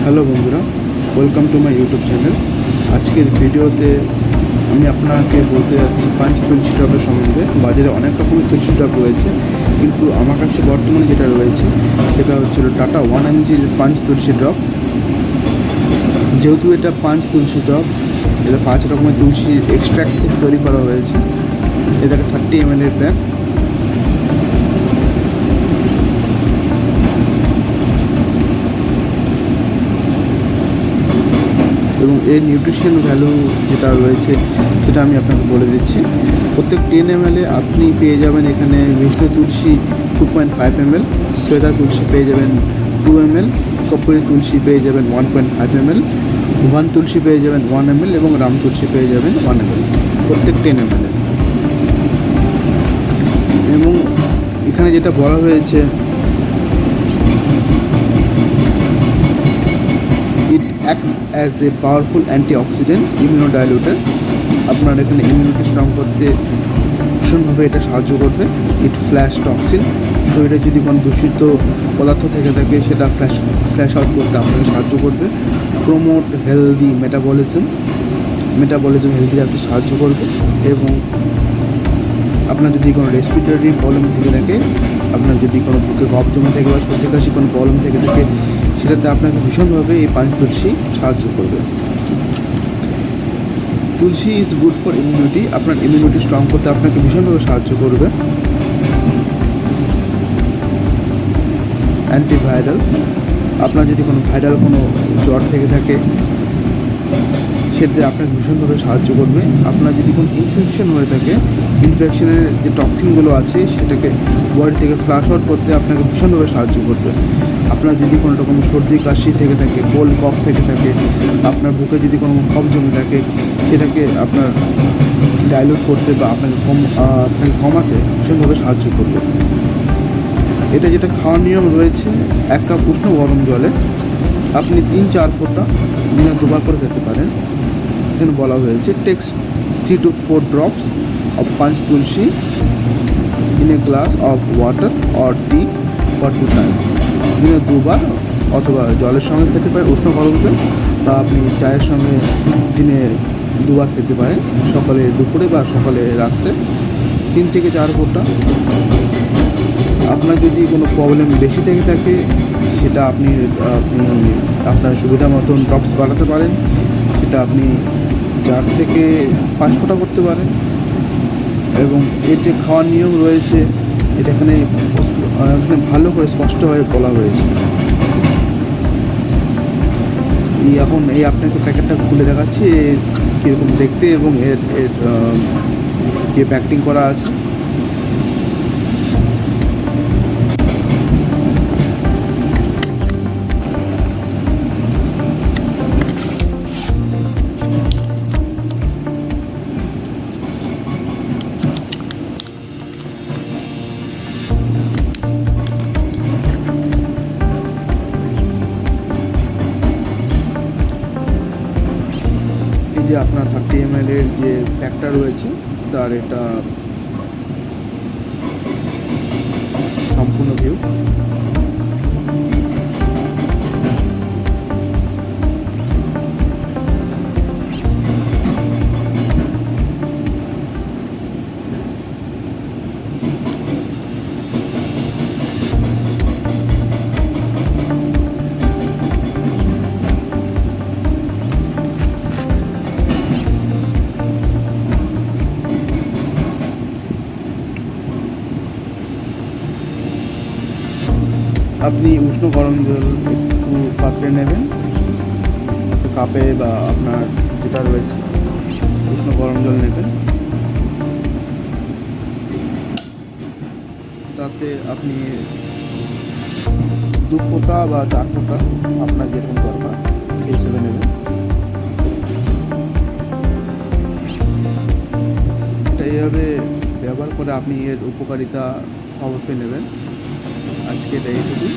Hello বন্ধুরা, welcome to my YouTube channel. আজকের ভিডিওতে আমি আপনাকে বলতে যাচ্ছি পাঁচ তুলসী ড্রপের সম্বন্ধে। বাজারে অনেক রকমের তুলসী ড্রপ রয়েছে, কিন্তু আমার কাছে বর্তমানে যেটা রয়েছে সেটা হচ্ছিল টাটা 1MG পাঁচ তুলসী ড্রপ। যেহেতু এটা পাঁচ তুলসী ড্রপ, এটা 5 রকমের তুলসী এক্সট্র্যাক্ট থেকে তৈরি করা হয়েছে। এটা 30 ml এর প্যাক। এবং এর নিউট্রিশন ভ্যালু যেটা রয়েছে সেটা আমি আপনাকে বলে দিচ্ছি। প্রত্যেক 10 ml আপনি পেয়ে যাবেন এখানে বিষ্ণু তুলসী 2.5 ml, শ্বেতা তুলসী পেয়ে যাবেন 2 ml, কপুরি তুলসী পেয়ে যাবেন 1.5 ml, ওয়ান তুলসী পেয়ে যাবেন 1 ml এবং রাম তুলসী পেয়ে যাবেন 1 ml প্রত্যেক 10 ml। এবং এখানে যেটা বলা হয়েছে, it acts as a powerful antioxidant immunodilutor। আপনার এখানে ইমিউনিটি স্ট্রং করতে ভীষণভাবে এটা সাহায্য করবে। ইট ফ্ল্যাশ টক্সিন, শরীরে যদি কোনো দূষিত পদার্থ থেকে থাকে সেটা ফ্ল্যাশ আউট করতে আপনাকে সাহায্য করবে। প্রমোট হেলদি মেটাবলিজম হেলদি রাখতে সাহায্য করবে। এবং আপনার যদি কোনো রেসপিরেটরি প্রবলেম থেকে থাকে, আপনার যদি কোনো বুকে কফ জমে থাকে বা সর্দি কাশি কোনো প্রবলেম থেকে থাকে, সেটাতে আপনাকে ভীষণভাবে এই পাঁচ তুলসী সাহায্য করবে। তুলসী ইজ গুড ফর ইমিউনিটি, আপনার ইমিউনিটি স্ট্রং করতে আপনাকে ভীষণভাবে সাহায্য করবে। অ্যান্টিভাইরাল, আপনার যদি কোনো ভাইরাল কোনো জ্বর থেকে থাকে সেটাতে আপনাকে ভীষণভাবে সাহায্য করবে। আপনার যদি কোনো ইনফেকশন হয়ে থাকে, ইনফেকশনের যে টক্সিনগুলো আছে সেটাকে বডি থেকে ফ্লাশ আউট করতে আপনাকে ভীষণভাবে সাহায্য করবে। আপনার যদি কোনো রকম সর্দি কাশি থেকে থাকে, কোল্ড কফ থেকে থাকে, আপনার বুকে যদি কোনো কফ জমে থাকে, সেটাকে আপনার ডাইলুট করতে বা আপনাকে কমাতে ভীষণভাবে সাহায্য করবে। এটা যেটা খাওয়ার নিয়ম রয়েছে, 1 কাপ উষ্ণ গরম জলে আপনি 3-4 ফোঁটা দিনে 2 বার করে খেতে পারেন। এখানে বলা হয়েছে text 3 to 4 drops of punch tulsi in a glass of water or tea for 2 times। দিনে 2 বার অথবা জলের সঙ্গে খেতে পারেন উষ্ণ গরম জল, বা আপনি চায়ের সঙ্গে দিনে 2 বার খেতে পারেন, সকালে দুপুরে বা সকালে রাত্রে 3 থেকে 4 ফোঁটা। আপনার যদি কোনো প্রবলেম বেশি থেকে থাকে সেটা আপনি আপনার সুবিধা মতন ড্রপস বাড়াতে পারেন। সেটা আপনি 4 থেকে 5 ফোঁটা করতে পারেন। এবং এর যে খাওয়ার নিয়ম রয়েছে এটা এখানে ভালো করে স্পষ্টভাবে বলা হয়েছে। এখন আপনাকে প্যাকেটটা খুলে দেখাচ্ছি কীরকম দেখতে এবং এর যে প্যাকেটিং করা আছে। যে আপনার 30 ml এর যে প্যাকটা রয়েছে তার এটা সম্পূর্ণ ভিউ। আপনি উষ্ণ গরম জল একটু পাত্রে নেবেন, একটু কাপে বা আপনার যেটা রয়েছে উষ্ণ গরম জল নেবেন। তাতে আপনি 2 ফোঁটা বা 4 ফোঁটা আপনার যেরকম দরকার সেই হিসেবে নেবেন। এটা এইভাবে ব্যবহার করে আপনি এর উপকারিতা অবশ্যই নেবেন। আজকে এটা এইটুকুই।